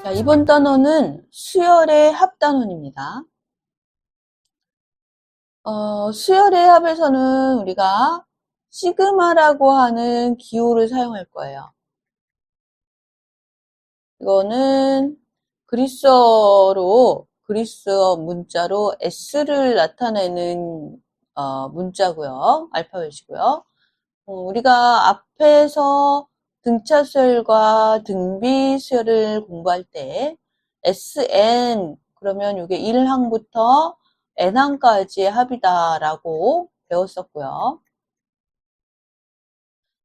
자, 이번 단원은 수열의 합단원입니다. 수열의 합에서는 우리가 시그마라고 하는 기호를 사용할 거예요. 이거는 그리스어 문자로 S를 나타내는 문자고요. 알파벳이고요. 우리가 앞에서 등차 수열과 등비 수열을 공부할 때 SN 그러면 이게 1항부터 N항까지의 합이다라고 배웠었고요.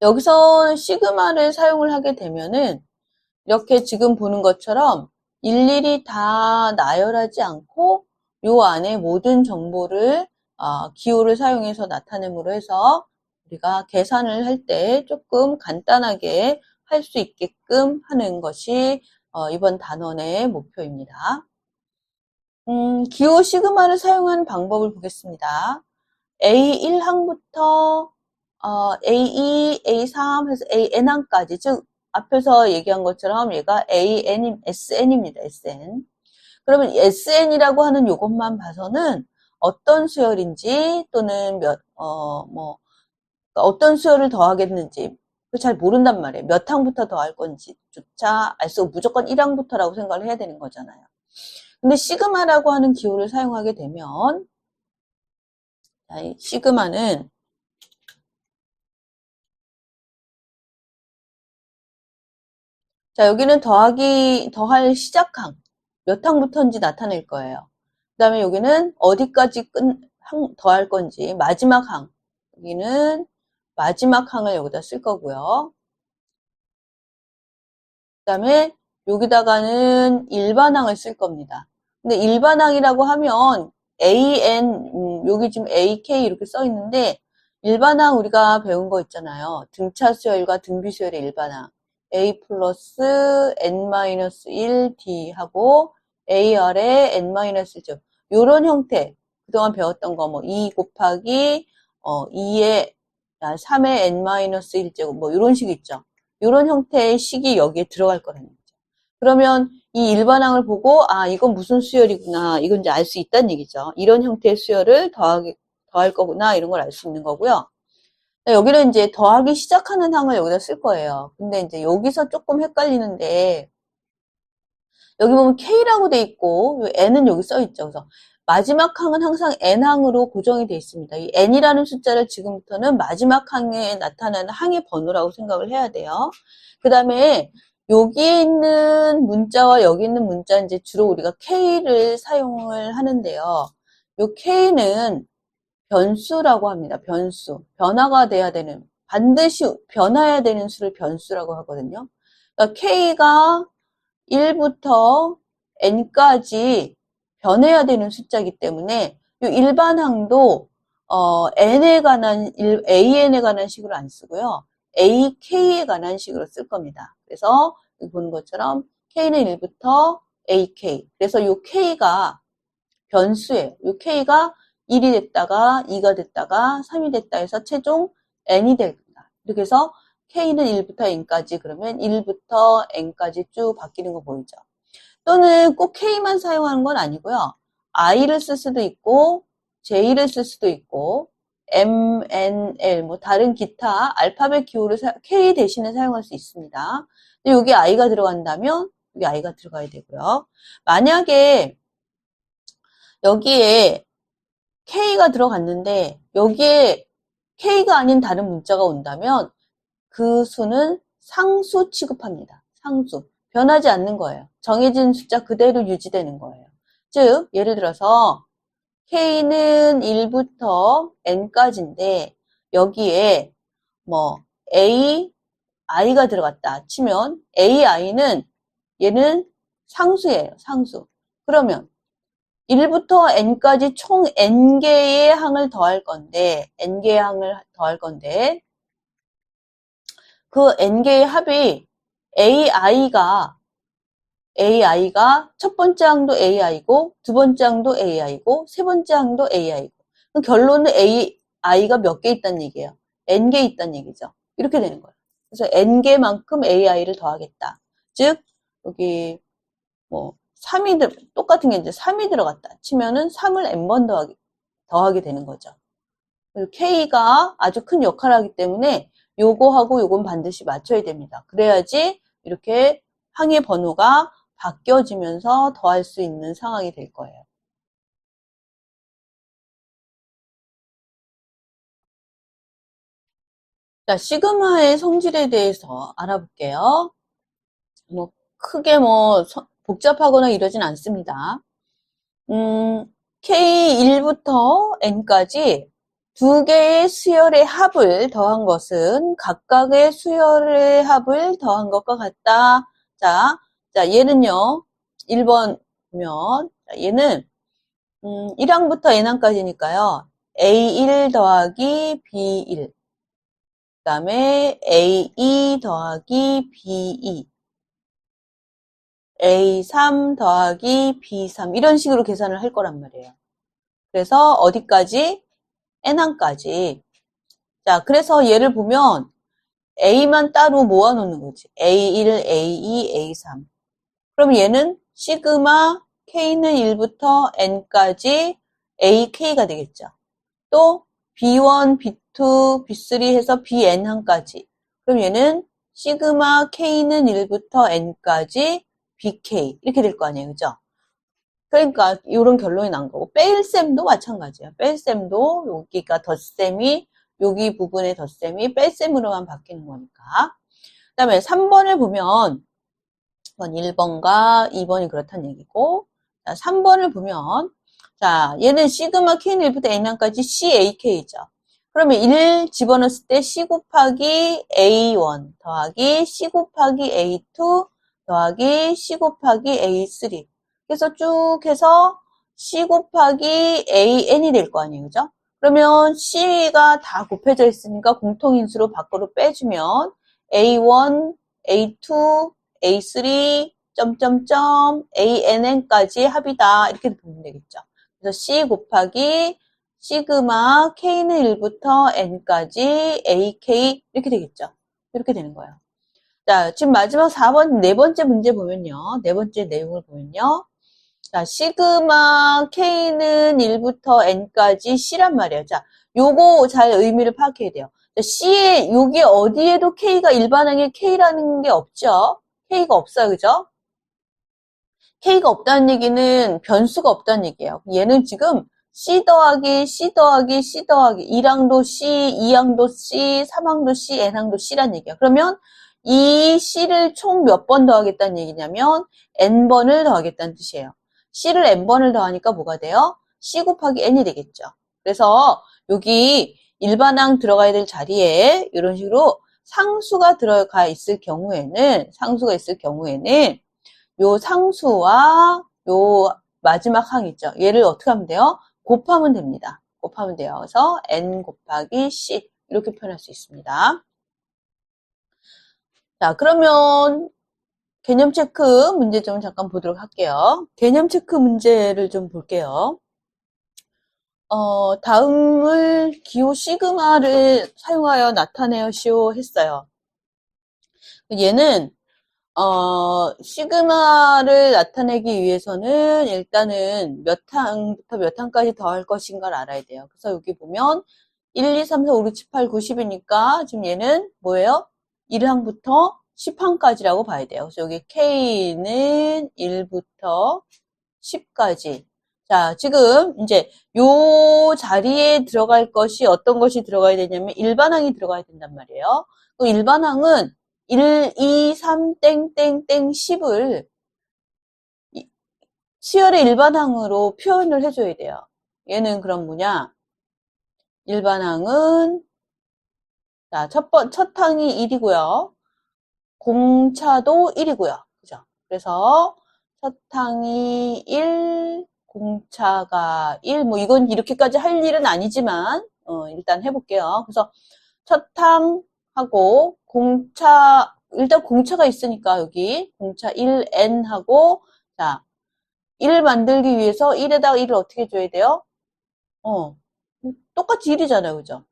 여기서 시그마를 사용을 하게 되면은 이렇게 지금 보는 것처럼 일일이 다 나열하지 않고 요 안에 모든 정보를 기호를 사용해서 나타냄으로 해서 우리가 계산을 할 때 조금 간단하게 할 수 있게끔 하는 것이 이번 단원의 목표입니다. 기호 시그마를 사용하는 방법을 보겠습니다. A1항부터 A2, A3 해서 AN항까지, 즉 앞에서 얘기한 것처럼 얘가 SN입니다. SN. 그러면 SN이라고 하는 이것만 봐서는 어떤 수열인지 또는 어떤 수열을 더하겠는지 잘 모른단 말이에요. 몇 항부터 더할 건지조차 알 수 없고 무조건 1항부터라고 생각을 해야 되는 거잖아요. 근데 시그마라고 하는 기호를 사용하게 되면 이 시그마는 자, 여기는 더할 시작항, 몇 항부터인지 나타낼 거예요. 그 다음에 여기는 어디까지 더할 건지, 마지막 항. 여기는 마지막 항을 여기다 쓸 거고요. 그 다음에 여기다가는 일반항을 쓸 겁니다. 근데 일반항이라고 하면 AN, 여기 지금 AK 이렇게 써 있는데, 일반항 우리가 배운 거 있잖아요. 등차 수열과 등비 수열의 일반항. A 플러스 N-1 D 하고 AR에 N-1죠. 요런 형태. 그동안 배웠던 거, 2 곱하기, 2의, 3의 N-1제곱, 요런 식 있죠. 요런 형태의 식이 여기에 들어갈 거라는 거죠. 그러면 이 일반항을 보고, 이건 무슨 수열이구나. 이건 이제 알 수 있다는 얘기죠. 이런 형태의 수열을 더할 거구나. 이런 걸 알 수 있는 거고요. 여기는 이제 더하기 시작하는 항을 여기다 쓸 거예요. 근데 이제 여기서 조금 헷갈리는데, 여기 보면 K라고 돼 있고, N은 여기 써 있죠. 그래서 마지막 항은 항상 N항으로 고정이 돼 있습니다. 이 N이라는 숫자를 지금부터는 마지막 항에 나타나는 항의 번호라고 생각을 해야 돼요. 그 다음에 여기에 있는 문자와 여기 있는 문자 이제 주로 우리가 K를 사용을 하는데요. 요 K는 변수라고 합니다. 변수. 변화가 돼야 되는, 반드시 변화해야 되는 수를 변수라고 하거든요. 그러니까 K가 1부터 n까지 변해야 되는 숫자이기 때문에 이 일반항도 n에 관한 an에 관한 식으로 안 쓰고요. ak에 관한 식으로 쓸 겁니다. 그래서 여기 보는 것처럼 k는 1부터 ak. 그래서 이 k가 변수예요. 이 k가 1이 됐다가 2가 됐다가 3이 됐다 해서 최종 n이 됩니다. 이렇게 해서 K는 1부터 N까지 그러면 1부터 N까지 쭉 바뀌는 거 보이죠? 또는 꼭 K만 사용하는 건 아니고요. I를 쓸 수도 있고 J를 쓸 수도 있고 M, N, L 다른 기타 알파벳 기호를 K 대신에 사용할 수 있습니다. 근데 여기 I가 들어간다면 여기 I가 들어가야 되고요. 만약에 여기에 K가 들어갔는데 여기에 K가 아닌 다른 문자가 온다면 그 수는 상수 취급합니다. 상수. 변하지 않는 거예요. 정해진 숫자 그대로 유지되는 거예요. 즉, 예를 들어서 K는 1부터 N까지인데 여기에 A, I가 들어갔다 치면 AI는 얘는 상수예요. 상수. 그러면 1부터 N까지 총 N개의 항을 더할 건데 N개의 항을 더할 건데 그 n개의 합이 AI가 첫 번째 항도 AI고 두 번째 항도 AI고 세 번째 항도 AI고 결론은 AI가 몇 개 있다는 얘기예요. n개 있다는 얘기죠. 이렇게 되는 거예요. 그래서 n개만큼 AI를 더하겠다. 즉 여기 뭐, 3이, 똑같은 게 이제 3이 들어갔다 치면은 3을 n번 더하게 되는 거죠. 그리고 K가 아주 큰 역할을 하기 때문에 요거하고 요건 반드시 맞춰야 됩니다. 그래야지 이렇게 항의 번호가 바뀌어지면서 더할 수 있는 상황이 될 거예요. 자, 시그마의 성질에 대해서 알아볼게요. 뭐, 크게 뭐, 복잡하거나 이러진 않습니다. K1부터 N까지 두 개의 수열의 합을 더한 것은 각각의 수열의 합을 더한 것과 같다. 자, 얘는요, 1번 보면, 얘는, 1항부터 N항까지니까요, A1 더하기 B1, 그 다음에 A2 더하기 B2, A3 더하기 B3, 이런 식으로 계산을 할 거란 말이에요. 그래서 어디까지? N항까지. 자, 그래서 얘를 보면 A만 따로 모아놓는 거지. A1, A2, A3. 그럼 얘는 시그마 K는 1부터 N까지 AK가 되겠죠. 또 B1, B2, B3 해서 BN항까지. 그럼 얘는 시그마 K는 1부터 N까지 BK 이렇게 될 거 아니에요. 그죠? 그러니까 이런 결론이 난 거고 뺄셈도 마찬가지예요. 뺄셈도 여기가 덧셈이 여기 부분의 덧셈이 뺄셈으로만 바뀌는 거니까. 그 다음에 3번을 보면 1번과 2번이 그렇다는 얘기고 자, 3번을 보면 자 얘는 시그마 K는 1부터 N항까지 CAK죠. 그러면 1 집어넣었을 때 C 곱하기 A1 더하기 C 곱하기 A2 더하기 C 곱하기 A3 그래서 쭉 해서 C 곱하기 AN이 될 거 아니에요. 그죠? 그러면 C가 다 곱해져 있으니까 공통인수로 밖으로 빼주면 A1, A2, A3, 점점점, ANN까지 합이다. 이렇게 보면 되겠죠. 그래서 C 곱하기 시그마 K는 1부터 N까지 AK 이렇게 되겠죠. 이렇게 되는 거예요. 자, 지금 마지막 4번, 네 번째 문제 보면요. 네 번째 내용을 보면요. 자, 시그마 K는 1부터 N까지 C란 말이에요. 자, 요거 잘 의미를 파악해야 돼요. 자, C에, 여기 어디에도 K가 일반항에 K라는 게 없죠? K가 없어요. 그죠? K가 없다는 얘기는 변수가 없다는 얘기예요. 얘는 지금 C 더하기 C 더하기 C 더하기 1항도 C, 2항도 C, 3항도 C, N항도 C란 얘기예요. 그러면 이 C를 총 몇 번 더하겠다는 얘기냐면 N번을 더하겠다는 뜻이에요. C를 N번을 더하니까 뭐가 돼요? C 곱하기 N이 되겠죠. 그래서 여기 일반항 들어가야 될 자리에 이런 식으로 상수가 들어가 있을 경우에는 요 상수와 요 마지막 항 있죠. 얘를 어떻게 하면 돼요? 곱하면 됩니다. 곱하면 돼요. 그래서 n 곱하기 c 이렇게 표현할 수 있습니다. 자, 그러면 개념 체크 문제 좀 잠깐 보도록 할게요. 개념 체크 문제를 좀 볼게요. 다음을 기호 시그마를 사용하여 나타내시오 했어요. 얘는 시그마를 나타내기 위해서는 일단은 몇 항부터 몇 항까지 더할 것인가를 알아야 돼요. 그래서 여기 보면 1, 2, 3, 4, 5, 6, 7, 8, 90이니까 지금 얘는 뭐예요? 1항부터 10항까지라고 봐야 돼요. 그래서 여기 K는 1부터 10까지. 자, 지금 이제 요 자리에 들어갈 것이 어떤 것이 들어가야 되냐면 일반항이 들어가야 된단 말이에요. 또 일반항은 1, 2, 3, 땡땡땡 10을 수열의 일반항으로 표현을 해줘야 돼요. 얘는 그럼 뭐냐? 일반항은 자, 첫 항이 1이고요. 공차도 1이고요. 그죠? 그래서 첫 항이 1, 공차가 1, 뭐 이건 이렇게까지 할 일은 아니지만 일단 해볼게요. 그래서 첫 항하고 공차 일단 공차가 있으니까 여기 공차 1n 하고 자 1을 만들기 위해서 1에다가 1을 어떻게 줘야 돼요? 똑같이 1이잖아요. 그죠?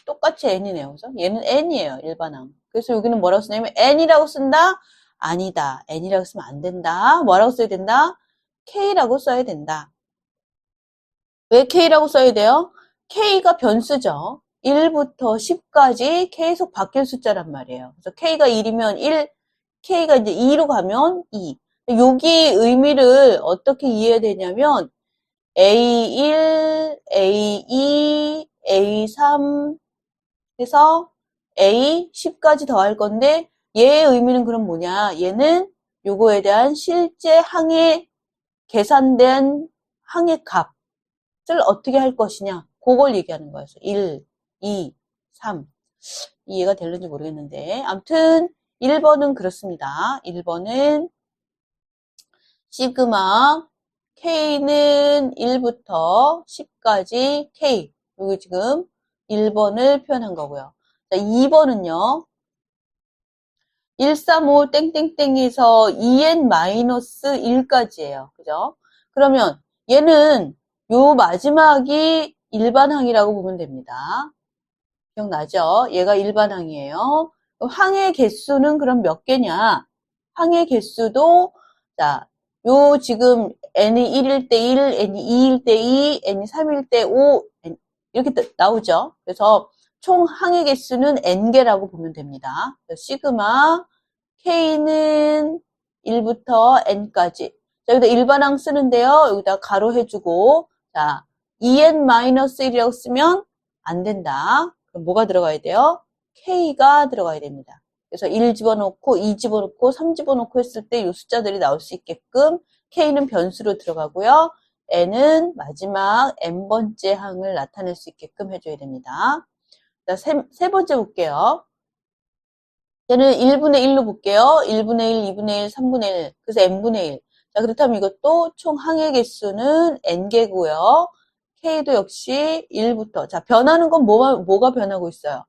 똑같이 n이네요. 그죠? 얘는 n이에요. 일반항. 그래서 여기는 뭐라고 쓰냐면 n이라고 쓴다. 아니다. n이라고 쓰면 안 된다. 뭐라고 써야 된다? k라고 써야 된다. 왜 k라고 써야 돼요? k가 변수죠. 1부터 10까지 계속 바뀔 숫자란 말이에요. 그래서 k가 1이면 1, k가 이제 2로 가면 2. 여기 의미를 어떻게 이해해야 되냐면 A1, A2, A3 해서 A 10까지 더할 건데 얘의 의미는 그럼 뭐냐? 얘는 요거에 대한 실제 항의 계산된 항의 값을 어떻게 할 것이냐? 그걸 얘기하는 거예요. 1, 2, 3. 이해가 되는지 모르겠는데 아무튼 1번은 그렇습니다. 1번은 시그마 K는 1부터 10까지 K. 여기 지금 1번을 표현한 거고요. 자, 2번은요. 135 땡땡땡에서 2n-1까지예요. 그죠? 그러면 얘는 요 마지막이 일반항이라고 보면 됩니다. 기억나죠? 얘가 일반항이에요. 그럼 항의 개수는 그럼 몇 개냐? 항의 개수도 자, 요 지금 n이 1일 때 1, n이 2일 때 2, n이 3일 때 5 이렇게 나오죠. 그래서 총 항의 개수는 n개라고 보면 됩니다. 시그마 k는 1부터 n까지. 자, 여기다 일반항 쓰는데요. 여기다 가로 해주고 자, 2n-1이라고 쓰면 안 된다. 그럼 뭐가 들어가야 돼요? k가 들어가야 됩니다. 그래서 1 집어넣고 2 집어넣고 3 집어넣고 했을 때 이 숫자들이 나올 수 있게끔 k는 변수로 들어가고요. n은 마지막 n번째 항을 나타낼 수 있게끔 해줘야 됩니다. 자, 세 번째 볼게요. 얘는 1분의 1로 볼게요. 1분의 1, 2분의 1, 3분의 1. 그래서 n분의 1. 자, 그렇다면 이것도 총 항의 개수는 n개고요. k도 역시 1부터. 자, 변하는 건 뭐가 변하고 있어요?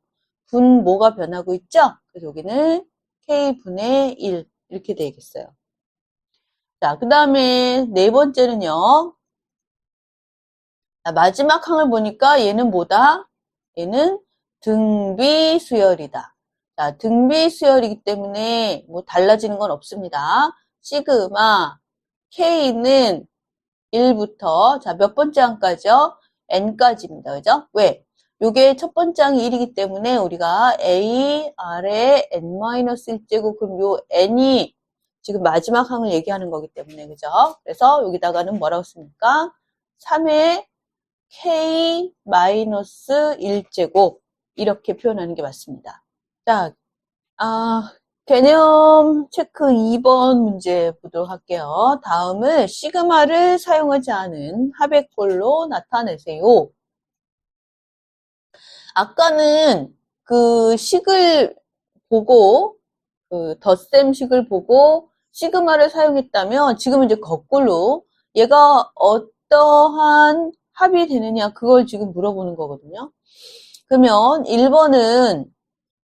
분모가 변하고 있죠? 그래서 여기는 k분의 1 이렇게 되겠어요. 자, 그 다음에 네 번째는요. 자, 마지막 항을 보니까 얘는 뭐다? 얘는 등비 수열이다. 자, 등비 수열이기 때문에 뭐 달라지는 건 없습니다. 시그마 k는 1부터 자, 몇 번째 항까지요? n까지입니다. 그죠? 왜? 요게 첫 번째 항이 1이기 때문에 우리가 a 아래 n-1제곱 그럼 요 n이 지금 마지막 항을 얘기하는 거기 때문에 그죠? 그래서 여기다가는 뭐라고 씁니까? 3의 k-1제곱 이렇게 표현하는 게 맞습니다. 자, 개념 체크 2번 문제 보도록 할게요. 다음은 시그마를 사용하지 않은 합의꼴로 나타내세요. 아까는 그 식을 보고 그 덧셈 식을 보고 시그마를 사용했다면 지금은 이제 거꾸로 얘가 어떠한 합이 되느냐 그걸 지금 물어보는 거거든요. 그러면 1번은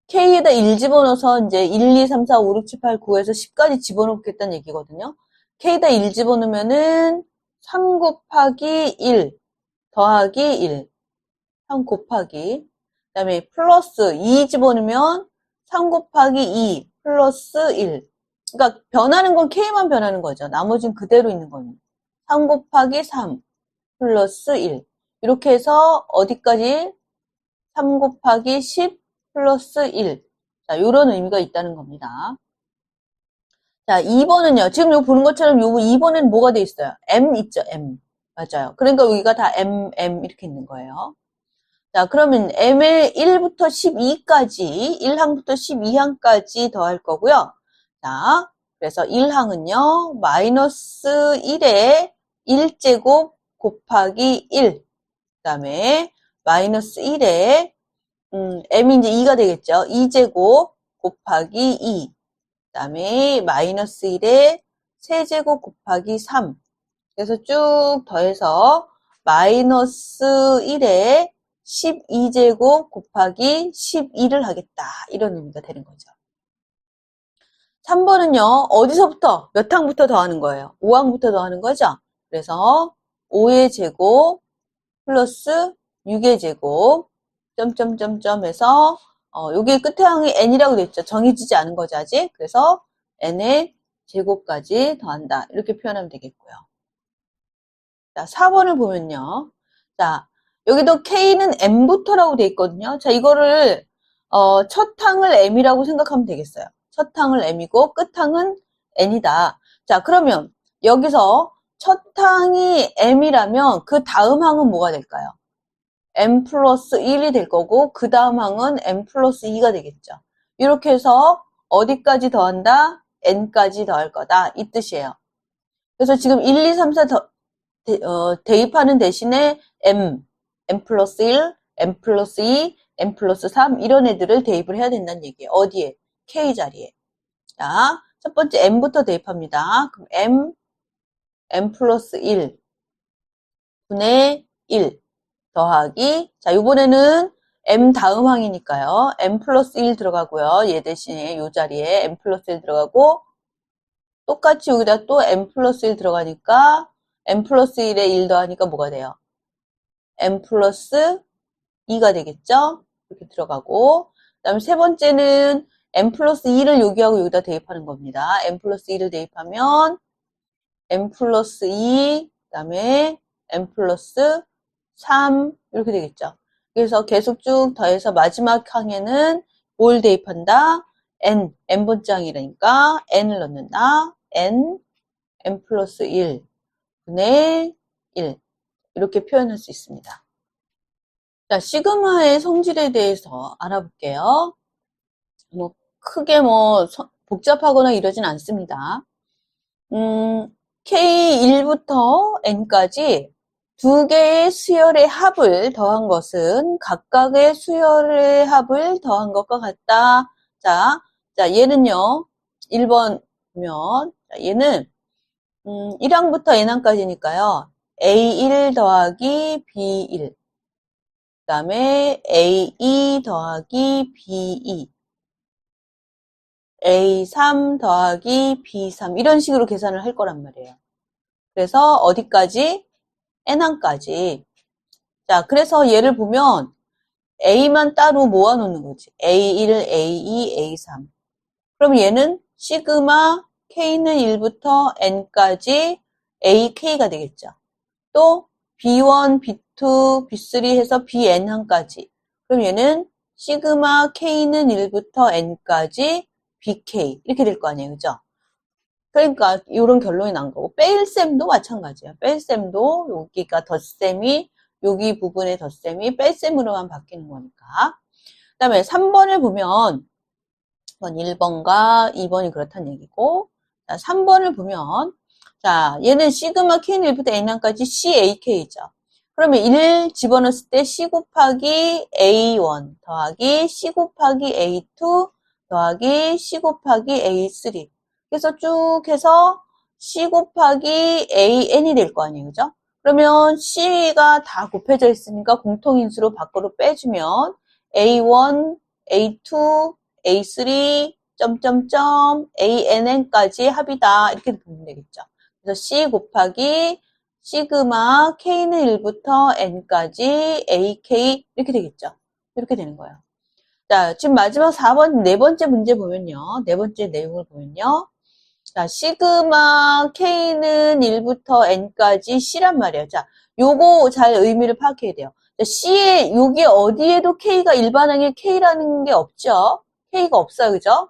K에다 1 집어넣어서 이제 1, 2, 3, 4, 5, 6, 7, 8, 9에서 10까지 집어넣겠다는 얘기거든요. K에다 1 집어넣으면은 3 곱하기 1 더하기 1. 3 곱하기. 그 다음에 플러스 2 집어넣으면 3 곱하기 2 플러스 1. 그러니까 변하는 건 K만 변하는 거죠. 나머지는 그대로 있는 겁니다. 3 곱하기 3 플러스 1. 이렇게 해서 어디까지? 3 곱하기 10 플러스 1. 자, 요런 의미가 있다는 겁니다. 자, 2번은요. 지금 요 보는 것처럼 요 2번에는 뭐가 돼 있어요? M 있죠, M. 맞아요. 그러니까 여기가 다 M 이렇게 있는 거예요. 자, 그러면 M의 1부터 12까지, 1항부터 12항까지 더할 거고요. 자, 그래서 1항은요, 마이너스 1에 1제곱 곱하기 1. 그 다음에 마이너스 1에 m이 이제 2가 되겠죠. 2제곱 곱하기 2. 그 다음에 마이너스 1에 세제곱 곱하기 3. 그래서 쭉 더해서 마이너스 1에 12제곱 곱하기 12를 하겠다. 이런 의미가 되는 거죠. 3번은요. 어디서부터 몇 항부터 더하는 거예요? 5항부터 더하는 거죠. 그래서 5의 제곱 플러스 6의 제곱 점점점점 해서 여기 끝에 항이 n이라고 됐죠. 정해지지 않은 거죠, 아직. 그래서 n의 제곱까지 더한다. 이렇게 표현하면 되겠고요. 자, 4번을 보면요. 자, 여기도 k는 m부터라고 돼 있거든요. 자, 이거를 첫 항을 m이라고 생각하면 되겠어요. 첫 항을 m이고 끝 항은 n이다. 자, 그러면 여기서 첫 항이 m이라면 그 다음 항은 뭐가 될까요? m 플러스 1이 될 거고 그 다음 항은 m 플러스 2가 되겠죠. 이렇게 해서 어디까지 더한다? n까지 더할 거다. 이 뜻이에요. 그래서 지금 1, 2, 3, 4 대입하는 대신에 m 플러스 1, m 플러스 2, m 플러스 3 이런 애들을 대입을 해야 된다는 얘기예요. 어디에? k 자리에. 자, 첫 번째 m부터 대입합니다. 그럼 m 플러스 1 분의 1 더하기, 자, 이번에는 m 다음 항이니까요. m 플러스 1 들어가고요. 얘 대신에 이 자리에 m 플러스 1 들어가고 똑같이 여기다 또 m 플러스 1 들어가니까 m 플러스 1에 1 더하니까 뭐가 돼요? m 플러스 2가 되겠죠? 이렇게 들어가고 그 다음에 세 번째는 m 플러스 2를 여기하고 여기다 대입하는 겁니다. m 플러스 2를 대입하면 m 플러스 2, 그 다음에 m 플러스 3 이렇게 되겠죠. 그래서 계속 쭉 더해서 마지막 항에는 뭘 대입한다? n번째 항이라니까 n을 넣는다. m 플러스 1 분의 1 이렇게 표현할 수 있습니다. 자, 시그마의 성질에 대해서 알아볼게요. 뭐 크게 복잡하거나 이러진 않습니다. K1부터 N까지 두 개의 수열의 합을 더한 것은 각각의 수열의 합을 더한 것과 같다. 자, 얘는요, 1번 보면, 얘는 1항부터 N항까지니까요, A1 더하기 B1, 그 다음에 A2 더하기 B2, A3 더하기 B3 이런 식으로 계산을 할 거란 말이에요. 그래서 어디까지? N항까지. 자, 그래서 얘를 보면 A만 따로 모아놓는 거지. A1, A2, A3. 그럼 얘는 시그마 K는 1부터 N까지 AK가 되겠죠. 또 B1, B2, B3 해서 BN항까지. 그럼 얘는 시그마 K는 1부터 N까지 BK 이렇게 될 거 아니에요. 그죠? 그러니까 이런 결론이 난 거고 뺄셈도 마찬가지예요. 뺄셈도 여기가 덧셈이 여기 부분의 덧셈이 뺄셈으로만 바뀌는 거니까. 그 다음에 3번을 보면 1번과 2번이 그렇다는 얘기고 자, 3번을 보면 자 얘는 시그마 K는 1부터 N항까지 CAK죠. 그러면 1 집어넣었을 때 C 곱하기 A1 더하기 C 곱하기 A2 더하기 C 곱하기 A3 그래서 쭉 해서 C 곱하기 AN이 될 거 아니에요. 그죠? 그러면 C가 다 곱해져 있으니까 공통인수로 밖으로 빼주면 A1, A2, A3, 점점점, ANN까지 합이다. 이렇게 보면 되겠죠. 그래서 C 곱하기 시그마 K는 1부터 N까지 AK 이렇게 되겠죠. 이렇게 되는 거예요. 자, 지금 마지막 4번, 네 번째 문제 보면요. 네 번째 내용을 보면요. 자, 시그마 K는 1부터 N까지 C란 말이에요. 자, 요거 잘 의미를 파악해야 돼요. 자, C에, 여기 어디에도 K가 일반항에 K라는 게 없죠? K가 없어요. 그죠?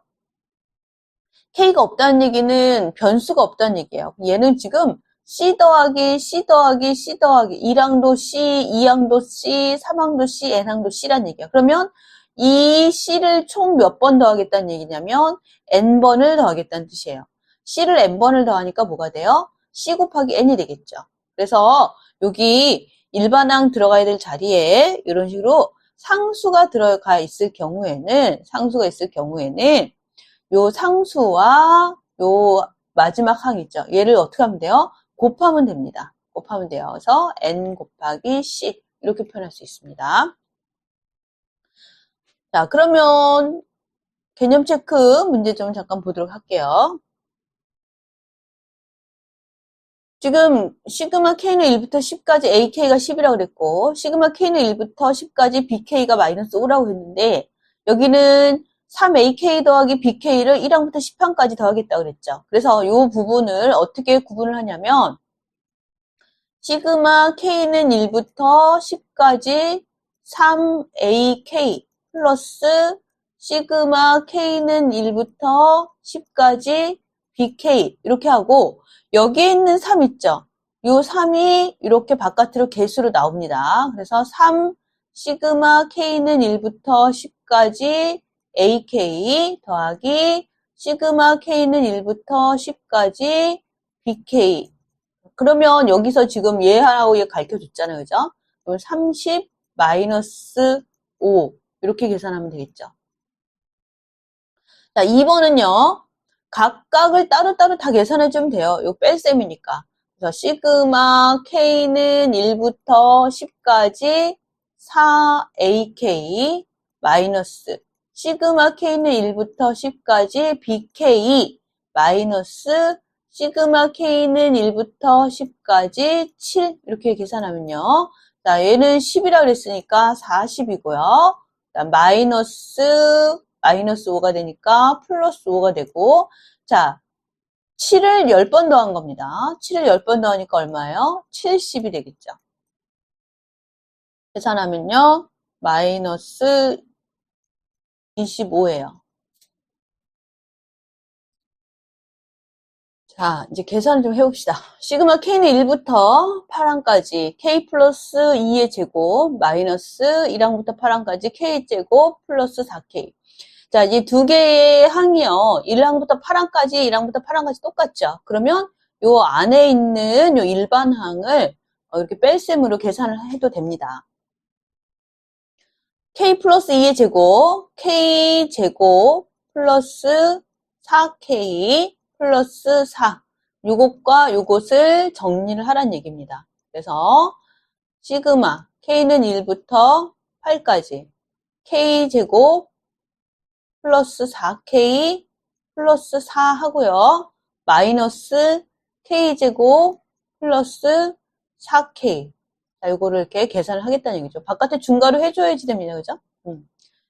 K가 없다는 얘기는 변수가 없다는 얘기예요. 얘는 지금 C 더하기 C 더하기 C 더하기 1항도 C, 2항도 C, 3항도 C, N항도 C란 얘기예요. 그러면 이 C를 총 몇 번 더하겠다는 얘기냐면 N번을 더하겠다는 뜻이에요. C를 N번을 더하니까 뭐가 돼요? C 곱하기 N이 되겠죠. 그래서 여기 일반항 들어가야 될 자리에 이런 식으로 상수가 들어가 있을 경우에는 요 상수와 요 마지막 항 있죠. 얘를 어떻게 하면 돼요? 곱하면 됩니다. 곱하면 돼요. 그래서 N 곱하기 C 이렇게 표현할 수 있습니다. 자, 그러면 개념 체크 문제 좀 잠깐 보도록 할게요. 지금 시그마 K는 1부터 10까지 AK가 10이라고 그랬고 시그마 K는 1부터 10까지 BK가 마이너스 5라고 했는데 여기는 3AK 더하기 BK를 1항부터 10항까지 더하겠다 그랬죠. 그래서 이 부분을 어떻게 구분을 하냐면 시그마 K는 1부터 10까지 3AK 플러스 시그마 K는 1부터 10까지 BK 이렇게 하고 여기에 있는 3 있죠. 이 3이 이렇게 바깥으로 개수로 나옵니다. 그래서 3 시그마 K는 1부터 10까지 AK 더하기 시그마 K는 1부터 10까지 BK. 그러면 여기서 지금 얘하고 얘 가르쳐줬잖아요. 그죠? 그럼 30 마이너스 5 이렇게 계산하면 되겠죠. 자, 2번은요. 각각을 따로따로 다 계산해주면 돼요. 이거 뺄셈이니까. 그래서 시그마 K는 1부터 10까지 4AK 마이너스 시그마 K는 1부터 10까지 BK 마이너스 시그마 K는 1부터 10까지 7 이렇게 계산하면요. 자, 얘는 10이라 그랬으니까 40이고요. 마이너스 5가 되니까 플러스 5가 되고 자 7을 10번 더한 겁니다. 7을 10번 더하니까 얼마예요? 70이 되겠죠. 계산하면요. 마이너스 25예요. 자, 이제 계산을 좀 해봅시다. 시그마 K는 1부터 8항까지 K 플러스 2의 제곱 마이너스 1항부터 8항까지 K제곱 플러스 4K. 자, 이 두 개의 항이요. 1항부터 8항까지, 1항부터 8항까지 똑같죠. 그러면 요 안에 있는 요 일반 항을 이렇게 뺄셈으로 계산을 해도 됩니다. K 플러스 2의 제곱, K 제곱 플러스 4K 플러스 4. 요것과 요것을 정리를 하란 얘기입니다. 그래서 시그마 K는 1부터 8까지 K 제곱 플러스 4K 플러스 4 하고요. 마이너스 K제곱 플러스 4K. 자, 요거를 이렇게 계산을 하겠다는 얘기죠. 바깥에 중괄호 해줘야지 됩니다. 그죠?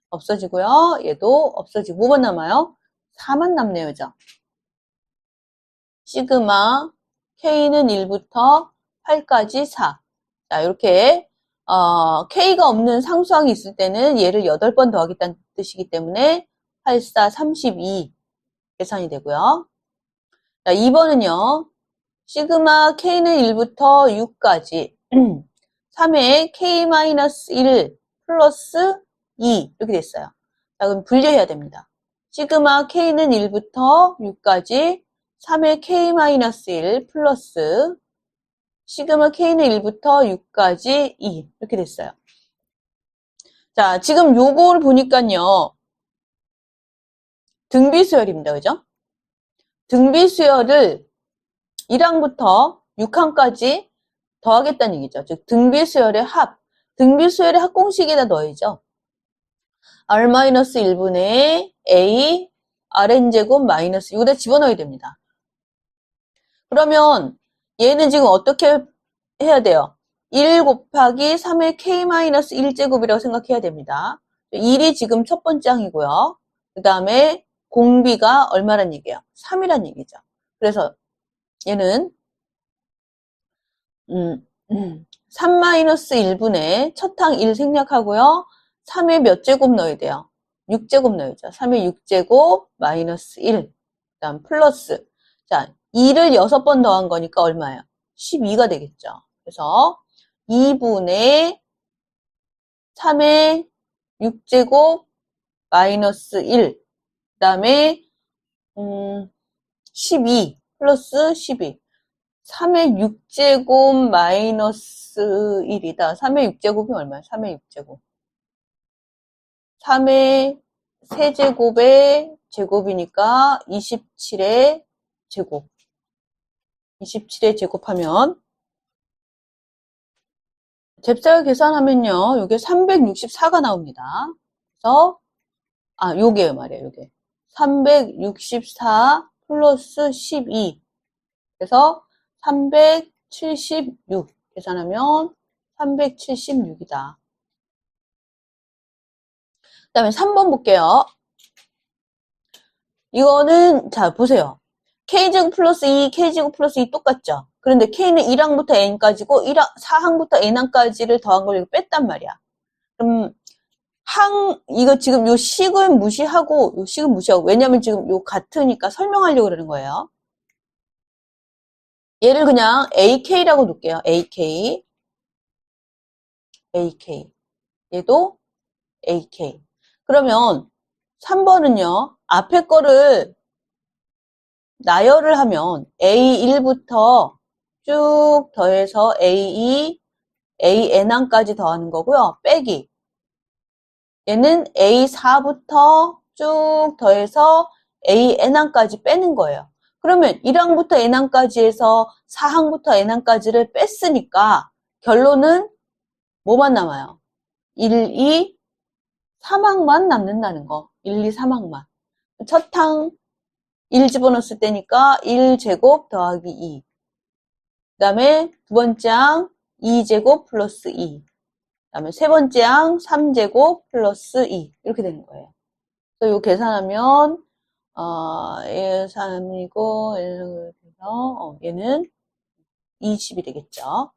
없어지고요. 얘도 없어지고. 뭐만 남아요? 4만 남네요. 그죠? 시그마 K는 1부터 8까지 4. 자, 이렇게 K가 없는 상수항이 있을 때는 얘를 8번 더하겠다는 뜻이기 때문에 8, 4, 32 계산이 되고요. 자, 2번은요. 시그마 K는 1부터 6까지 3의 K-1 플러스 2 이렇게 됐어요. 자, 그럼 분리해야 됩니다. 시그마 K는 1부터 6까지 3의 K-1 플러스 시그마 K는 1부터 6까지 2 이렇게 됐어요. 자, 지금 요거를 보니까요. 등비수열입니다. 그죠? 등비수열을 1항부터 6항까지 더하겠다는 얘기죠. 즉 등비수열의 합. 등비수열의 합공식에다 넣어야죠. R-1분의 A Rn제곱 마이너스 이거다 집어넣어야 됩니다. 그러면 얘는 지금 어떻게 해야 돼요? 1 곱하기 3의 K-1제곱이라고 생각해야 됩니다. 1이 지금 첫 번째 항이고요. 그 다음에 공비가 얼마란 얘기예요? 3이란 얘기죠. 그래서 얘는 3-1분의 첫 항 1 생략하고요. 3의 몇 제곱 넣어야 돼요? 6제곱 넣어야죠. 3의 6제곱 마이너스 1. 그 다음 플러스. 자, 2를 6번 더한 거니까 얼마예요? 12가 되겠죠. 그래서 2분의 3의 6제곱 마이너스 1. 그 다음에 12 플러스 12. 3의 6제곱 마이너스 1이다. 3의 6제곱이 얼마야? 3의 6제곱. 3의 세제곱의 제곱이니까 27의 제곱. 27의 제곱하면 잽싸게 계산하면요. 요게 364가 나옵니다. 그래서 요게 말이에요. 요게 364 플러스 12. 그래서 376 계산하면 376이다. 그 다음에 3번 볼게요. 이거는, 자, 보세요. K제곱 플러스 2, K제곱 플러스 2 똑같죠? 그런데 K는 1항부터 N까지고, 4항부터 N항까지를 더한 걸 이거 뺐단 말이야. 그럼, 이거 지금 요 식은 무시하고, 왜냐면 지금 요 같으니까 설명하려고 그러는 거예요. 얘를 그냥 AK라고 놓을게요. AK. 얘도 AK. 그러면 3번은요, 앞에 거를 나열을 하면 A1부터 쭉 더해서 A2, AN항까지 더하는 거고요. 빼기. 얘는 A4부터 쭉 더해서 AN항까지 빼는 거예요. 그러면 1항부터 N항까지 해서 4항부터 N항까지를 뺐으니까 결론은 뭐만 남아요? 1, 2, 3항만 남는다는 거. 1, 2, 3항만. 첫 항 1 집어넣었을 때니까 1제곱 더하기 2. 그 다음에 두 번째 항 2제곱 플러스 2. 그 다음에 세 번째 항 3제곱 플러스 2. 이렇게 되는 거예요. 그래서 이거 계산하면, 1, 3이고, 얘는 20이 되겠죠.